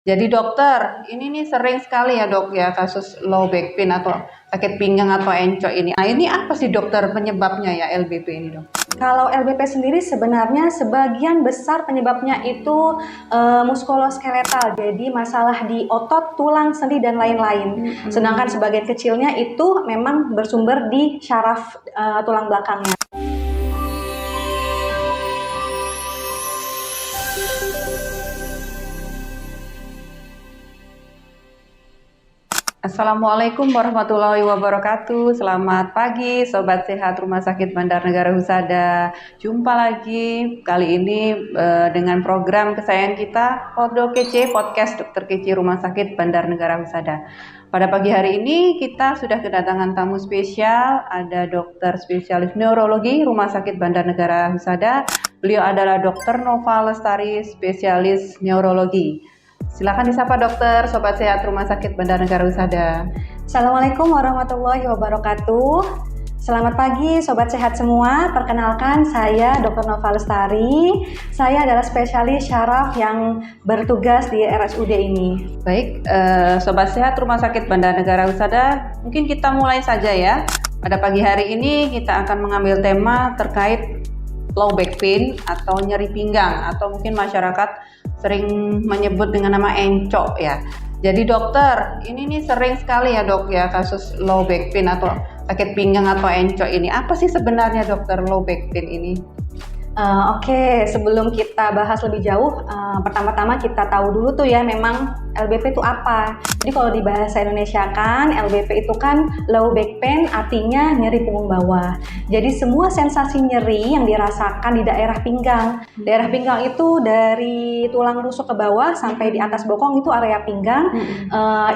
Jadi dokter, ini nih sering sekali ya dok ya kasus low back pain atau sakit pinggang atau encok ini. Nah ini apa sih dokter penyebabnya ya LBP ini dok? Kalau LBP sendiri sebenarnya sebagian besar penyebabnya itu muskuloskeletal, jadi masalah di otot, tulang, sendi dan lain-lain. Sedangkan sebagian kecilnya itu memang bersumber di syaraf tulang belakangnya. Assalamualaikum warahmatullahi wabarakatuh. Selamat pagi Sobat Sehat Rumah Sakit Bandar Negara Husada. Jumpa lagi kali ini dengan program kesayangan kita Podo Kece Podcast Dokter Kece Rumah Sakit Bandar Negara Husada. Pada pagi hari ini kita sudah kedatangan tamu spesial, ada dokter spesialis neurologi Rumah Sakit Bandar Negara Husada. Beliau adalah Dr. Nova Lestari, spesialis neurologi. Silakan disapa dokter, Sobat Sehat Rumah Sakit Bandar Negara Husada. Assalamualaikum warahmatullahi wabarakatuh. Selamat pagi Sobat Sehat semua. Perkenalkan saya Dr. Nova Lestari. Saya adalah spesialis syaraf yang bertugas di RSUD ini. Baik, Sobat Sehat Rumah Sakit Bandar Negara Husada, mungkin kita mulai saja ya. Pada pagi hari ini kita akan mengambil tema terkait low back pain atau nyeri pinggang, atau mungkin masyarakat sering menyebut dengan nama encok ya. Jadi dokter, ini nih sering sekali ya dok ya kasus low back pain atau sakit pinggang atau encok ini. Apa sih sebenarnya dokter low back pain ini? Oke, sebelum kita bahas lebih jauh, pertama-tama kita tahu dulu tuh ya memang LBP itu apa. Jadi kalau di bahasa Indonesia kan LBP itu kan low back pain, artinya nyeri punggung bawah. Jadi semua sensasi nyeri yang dirasakan di daerah pinggang. Daerah pinggang itu dari tulang rusuk ke bawah sampai di atas bokong itu area pinggang.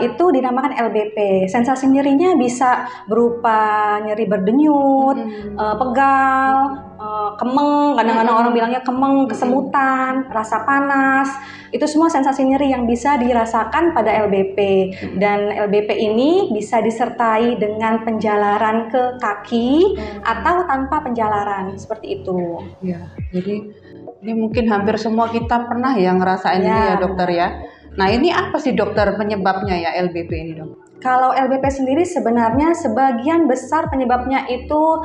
Itu dinamakan LBP. Sensasi nyerinya bisa berupa nyeri berdenyut, pegal, kemeng, kadang-kadang orang bilangnya kemeng, kesemutan, rasa panas. Itu semua sensasi nyeri yang bisa dirasakan pada LBP. Dan LBP ini bisa disertai dengan penjalaran ke kaki atau tanpa penjalaran, seperti itu. Ya, jadi ini mungkin hampir semua kita pernah ya ngerasain ini ya dokter ya. Nah ini apa sih dokter penyebabnya ya LBP ini dok? Kalau LBP sendiri sebenarnya sebagian besar penyebabnya itu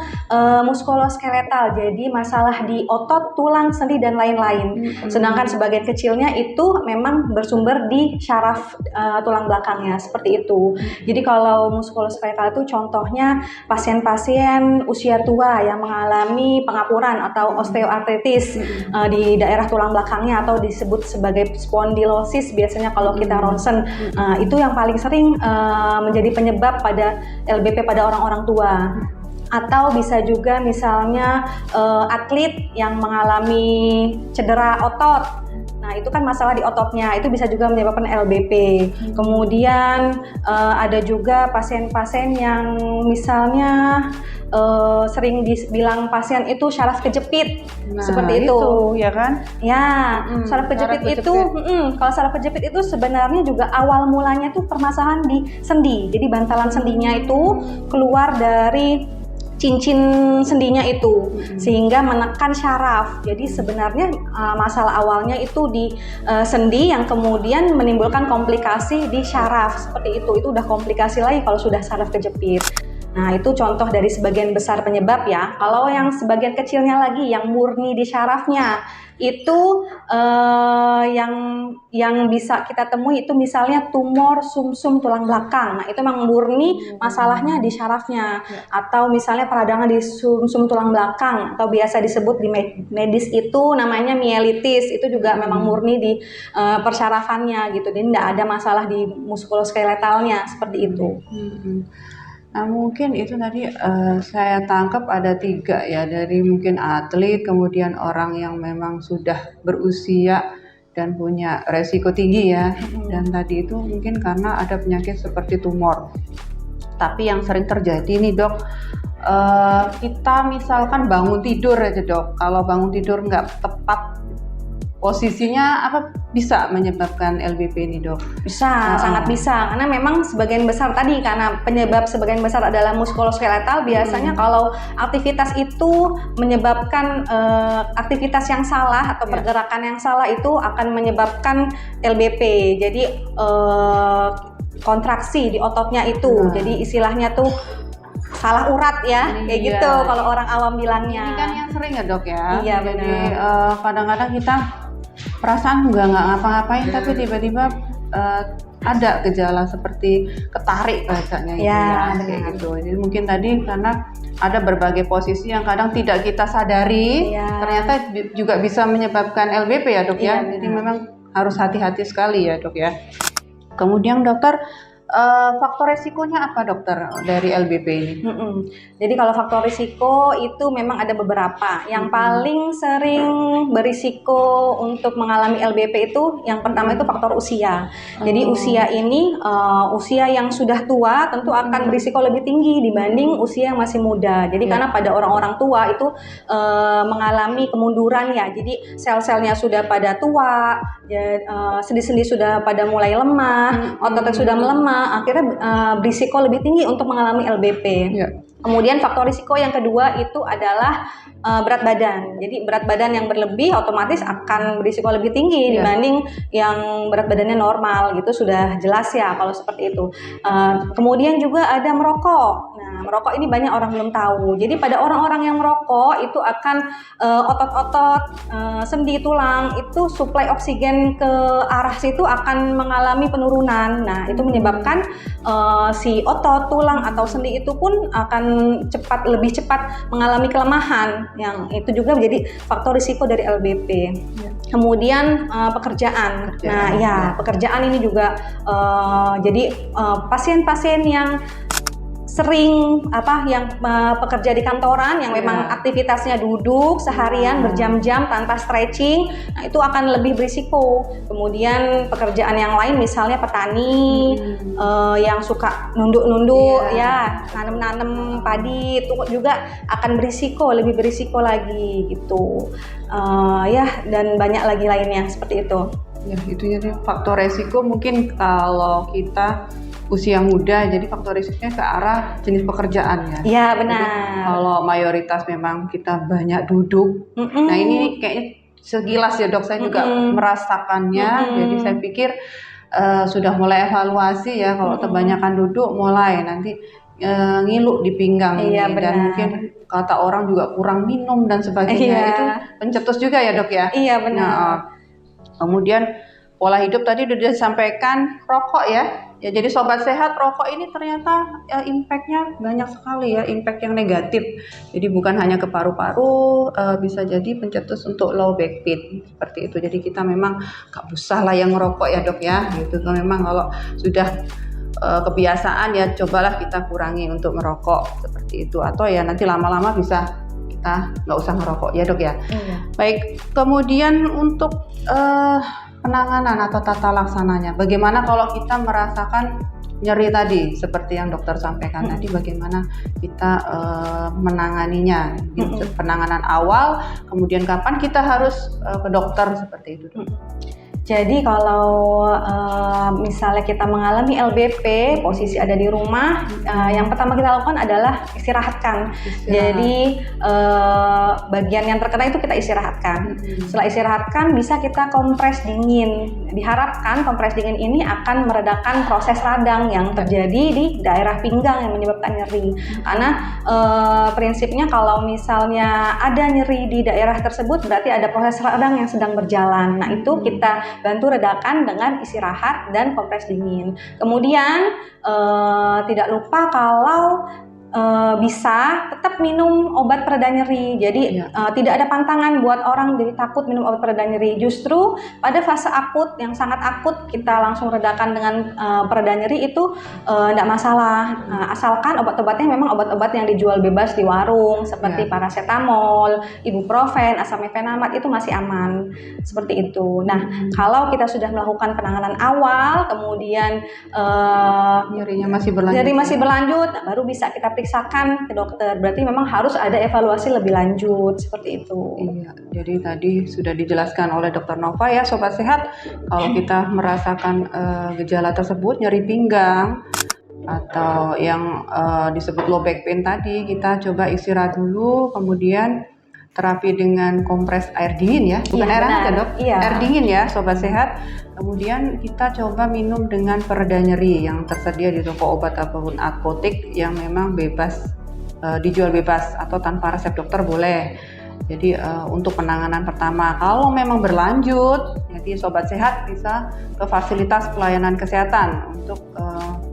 muskuloskeletal, jadi masalah di otot, tulang, sendi dan lain-lain. Sedangkan sebagian kecilnya itu memang bersumber di syaraf tulang belakangnya, seperti itu. Jadi kalau muskuloskeletal itu contohnya pasien-pasien usia tua yang mengalami pengapuran atau osteoartritis di daerah tulang belakangnya atau disebut sebagai spondylosis biasanya kalau kita ronsen. Itu yang paling sering menjadi penyebab pada LBP pada orang-orang tua. Atau bisa juga misalnya atlet yang mengalami cedera otot. Nah itu kan masalah di ototnya, itu bisa juga menyebabkan LBP. Kemudian ada juga pasien-pasien yang misalnya sering dibilang pasien itu syaraf kejepit, seperti itu ya kan? Ya, syaraf kejepit itu, kalau syaraf kejepit itu sebenarnya juga awal mulanya tuh permasalahan di sendi. Jadi bantalan sendinya itu keluar dari cincin sendinya itu sehingga menekan syaraf. Jadi sebenarnya masalah awalnya itu di sendi yang kemudian menimbulkan komplikasi di syaraf, seperti itu. Itu udah komplikasi lagi kalau sudah syaraf kejepit. Nah itu contoh dari sebagian besar penyebab ya. Kalau yang sebagian kecilnya lagi yang murni di syarafnya itu yang bisa kita temui itu misalnya tumor sumsum tulang belakang. Nah itu memang murni masalahnya di syarafnya. Atau misalnya peradangan di sumsum tulang belakang atau biasa disebut di medis itu namanya mielitis. Itu juga memang murni di persyarafannya gitu. Jadi tidak ada masalah di muskuloskeletalnya seperti itu. Nah mungkin itu tadi saya tangkap ada 3 ya, dari mungkin atlet, kemudian orang yang memang sudah berusia dan punya resiko tinggi ya, dan tadi itu mungkin karena ada penyakit seperti tumor. Tapi yang sering terjadi nih dok, kita misalkan bangun tidur aja dok, kalau bangun tidur nggak tepat posisinya bisa menyebabkan LBP ini, Dok? Bisa, sangat bisa. Karena memang sebagian besar tadi, karena penyebab sebagian besar adalah muskuloskeletal, biasanya kalau aktivitas itu menyebabkan aktivitas yang salah atau pergerakan yang salah itu akan menyebabkan LBP. Jadi kontraksi di ototnya itu. Jadi istilahnya tuh salah urat ya, kayak gitu kalau orang awam bilangnya. Ini kan yang sering ya, Dok ya. Iya, jadi benar. kadang-kadang kita perasaan nggak ngapa-ngapain tapi tiba-tiba ada gejala seperti ketarik bahasanya itu ya, kayak gitu. Jadi mungkin tadi karena ada berbagai posisi yang kadang tidak kita sadari, ternyata juga bisa menyebabkan LBP ya, Dok ya. Jadi memang harus hati-hati sekali ya, Dok ya. Kemudian dokter, faktor resikonya apa, dokter, dari LBP ini? Jadi kalau faktor risiko itu memang ada beberapa. Yang paling sering berisiko untuk mengalami LBP itu yang pertama itu faktor usia. Jadi usia ini usia yang sudah tua tentu akan berisiko lebih tinggi dibanding usia yang masih muda. Jadi karena pada orang-orang tua itu mengalami kemunduran ya. Jadi sel-selnya sudah pada tua, sendi-sendi sudah pada mulai lemah, ototnya sudah melemah, akhirnya berisiko lebih tinggi untuk mengalami LBP. Kemudian faktor risiko yang kedua itu adalah berat badan. Jadi berat badan yang berlebih otomatis akan berisiko lebih tinggi dibanding yang berat badannya normal gitu, sudah jelas ya kalau seperti itu. Kemudian juga ada merokok. Nah, merokok ini banyak orang belum tahu. Jadi pada orang-orang yang merokok itu akan otot-otot, sendi, tulang itu suplai oksigen ke arah situ akan mengalami penurunan. Nah, itu menyebabkan si otot, tulang atau sendi itu pun akan lebih cepat mengalami kelemahan, yang itu juga menjadi faktor risiko dari LBP. Kemudian pekerjaan. Nah, pekerjaan ini juga jadi pasien-pasien yang sering yang pekerja di kantoran yang memang aktivitasnya duduk seharian berjam-jam tanpa stretching, nah itu akan lebih berisiko. Kemudian pekerjaan yang lain misalnya petani yang suka nunduk-nunduk nanam-nanam padi itu juga akan lebih berisiko lagi gitu. Dan banyak lagi lainnya seperti itu. Ya, itu jadi faktor resiko mungkin kalau kita usia muda, jadi faktor risikonya ke arah jenis pekerjaan ya. Iya, benar. Jadi, kalau mayoritas memang kita banyak duduk. Nah, ini kayaknya sekilas ya, Dok, saya juga merasakannya. Jadi saya pikir sudah mulai evaluasi ya, kalau kebanyakan duduk mulai nanti ngilu di pinggang dan mungkin kata orang juga kurang minum dan sebagainya. Itu pencetus juga ya, Dok ya. Iya, benar. Nah, kemudian pola hidup tadi sudah disampaikan, rokok ya. Ya, jadi sobat sehat, rokok ini ternyata impact-nya banyak sekali ya, impact yang negatif. Jadi bukan hanya ke paru-paru, bisa jadi pencetus untuk low back pain seperti itu. Jadi kita memang gak usah lah yang merokok ya, Dok ya. Gitu. Memang kalau sudah kebiasaan ya cobalah kita kurangi untuk merokok seperti itu. Atau ya nanti lama-lama bisa kita nggak usah merokok ya, Dok ya. Baik, kemudian untuk penanganan atau tata laksananya, bagaimana kalau kita merasakan nyeri tadi seperti yang dokter sampaikan tadi, bagaimana kita menanganinya, penanganan awal, kemudian kapan kita harus ke dokter seperti itu, Dok? Jadi kalau misalnya kita mengalami LBP, posisi ada di rumah, yang pertama kita lakukan adalah istirahatkan. Jadi bagian yang terkena itu kita istirahatkan. Setelah istirahatkan bisa kita kompres dingin. Diharapkan kompres dingin ini akan meredakan proses radang yang terjadi di daerah pinggang yang menyebabkan nyeri. Karena prinsipnya kalau misalnya ada nyeri di daerah tersebut berarti ada proses radang yang sedang berjalan. Nah, itu kita bantu redakan dengan istirahat dan kompres dingin. Kemudian tidak lupa kalau bisa tetap minum obat pereda nyeri. Jadi tidak ada pantangan buat orang jadi takut minum obat pereda nyeri. Justru pada fase akut yang sangat akut kita langsung redakan dengan pereda nyeri itu tidak masalah. Asalkan obat-obatnya memang obat-obat yang dijual bebas di warung seperti paracetamol, ibuprofen, asamifenamat itu masih aman. Seperti itu. Nah, kalau kita sudah melakukan penanganan awal kemudian nyerinya masih berlanjut. Nyeri masih berlanjut, nah baru bisa kita periksa periksakan ke dokter. Berarti memang harus ada evaluasi lebih lanjut seperti itu. Iya, jadi tadi sudah dijelaskan oleh Dokter Nova ya, Sobat Sehat, kalau kita merasakan gejala tersebut, nyeri pinggang atau yang disebut low back pain tadi, kita coba istirahat dulu, kemudian terapi dengan kompres air dingin ya, bukan Iya, air hangat benar. ya dok? Iya. Air dingin ya Sobat Sehat. Kemudian kita coba minum dengan pereda nyeri yang tersedia di toko obat ataupun apotek yang memang bebas, dijual bebas atau tanpa resep dokter boleh. Jadi untuk penanganan pertama, kalau memang berlanjut, jadi Sobat Sehat bisa ke fasilitas pelayanan kesehatan untuk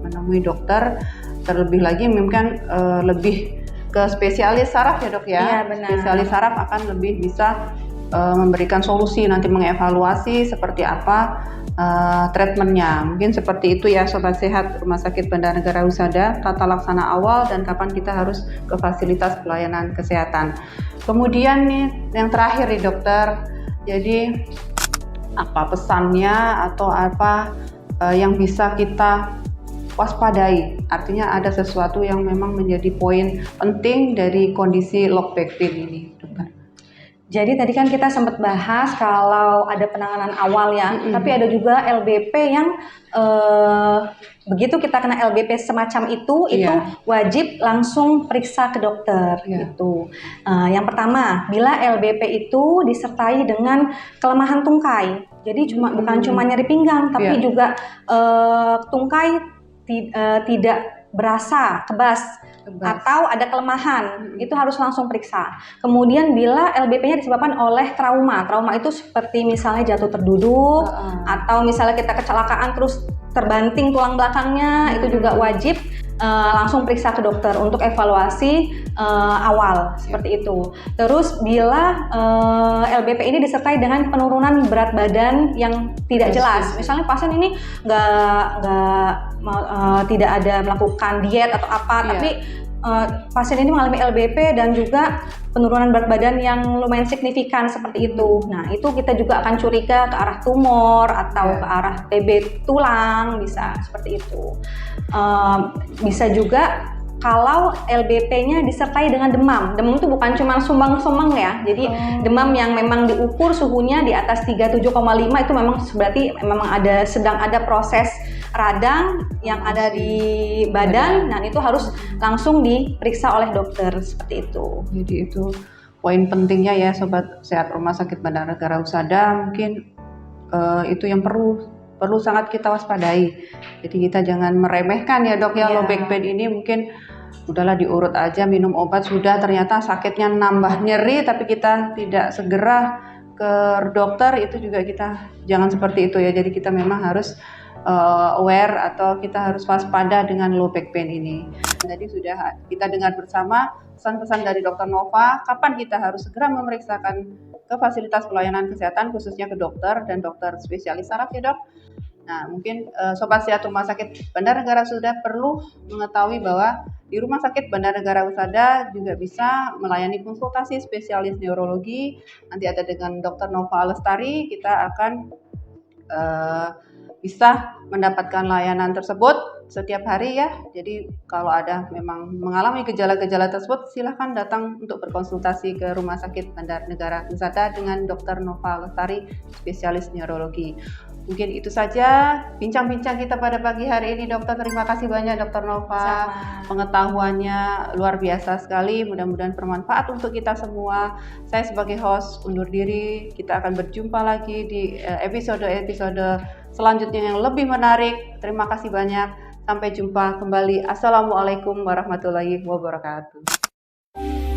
menemui dokter. Terlebih lagi mungkin lebih ke spesialis saraf ya dok ya. Iya, benar. Spesialis saraf akan lebih bisa memberikan solusi, nanti mengevaluasi seperti apa treatmentnya. Mungkin seperti itu ya Sobat Sehat Rumah Sakit Bandar Negara Husada, tata laksana awal dan kapan kita harus ke fasilitas pelayanan kesehatan. Kemudian nih yang terakhir nih dokter, jadi apa pesannya atau apa yang bisa kita waspadai, artinya ada sesuatu yang memang menjadi poin penting dari kondisi low back pain ini, dokter. Jadi tadi kan kita sempat bahas kalau ada penanganan awal ya, tapi ada juga LBP yang begitu kita kena LBP semacam itu wajib langsung periksa ke dokter gitu. Yang pertama, bila LBP itu disertai dengan kelemahan tungkai, jadi bukan cuma nyeri pinggang, tapi juga tungkai tidak berasa kebas atau ada kelemahan, itu harus langsung periksa. Kemudian bila LBP-nya disebabkan oleh trauma itu seperti misalnya jatuh terduduk atau misalnya kita kecelakaan terus terbanting tulang belakangnya, itu juga wajib langsung periksa ke dokter untuk evaluasi awal seperti itu. Terus bila LBP ini disertai dengan penurunan berat badan yang tidak jelas, misalnya pasien ini tidak ada melakukan diet atau apa, tapi pasien ini mengalami LBP dan juga penurunan berat badan yang lumayan signifikan seperti itu. Nah, itu kita juga akan curiga ke arah tumor atau ke arah TB tulang, bisa seperti itu. Bisa juga kalau LBP-nya disertai dengan demam. Demam itu bukan cuma sumbang-sumbang ya. Jadi demam yang memang diukur suhunya di atas 37,5 itu memang berarti memang sedang ada proses radang yang ada di badan, dan itu harus langsung diperiksa oleh dokter seperti itu. Jadi itu poin pentingnya ya Sobat Sehat Rumah Sakit Bandar Negara Husada, mungkin itu yang perlu sangat kita waspadai. Jadi kita jangan meremehkan ya dok ya, low back pain ini mungkin udahlah diurut aja, minum obat sudah, ternyata sakitnya nambah nyeri tapi kita tidak segera ke dokter, itu juga kita jangan seperti itu ya. Jadi kita memang harus aware atau kita harus waspada dengan low back pain ini. Jadi sudah kita dengar bersama pesan-pesan dari Dokter Nova, kapan kita harus segera memeriksakan ke fasilitas pelayanan kesehatan khususnya ke dokter dan dokter spesialis saraf ya dok. Nah mungkin Sobat Sehat Rumah Sakit Bandar Negara sudah perlu mengetahui bahwa di Rumah Sakit Bandar Negara Husada juga bisa melayani konsultasi spesialis neurologi. Nanti ada dengan Dokter Nova Lestari, kita akan bisa mendapatkan layanan tersebut setiap hari ya. Jadi kalau ada memang mengalami gejala-gejala tersebut, silahkan datang untuk berkonsultasi ke Rumah Sakit Bandar Negara Husada dengan Dr. Nova Lestari, spesialis neurologi. Mungkin itu saja bincang-bincang kita pada pagi hari ini, dokter. Terima kasih banyak Dr. Nova. Pengetahuannya luar biasa sekali. Mudah-mudahan bermanfaat untuk kita semua. Saya sebagai host undur diri. Kita akan berjumpa lagi di episode-episode selanjutnya yang lebih menarik. Terima kasih banyak. Sampai jumpa kembali. Assalamualaikum warahmatullahi wabarakatuh.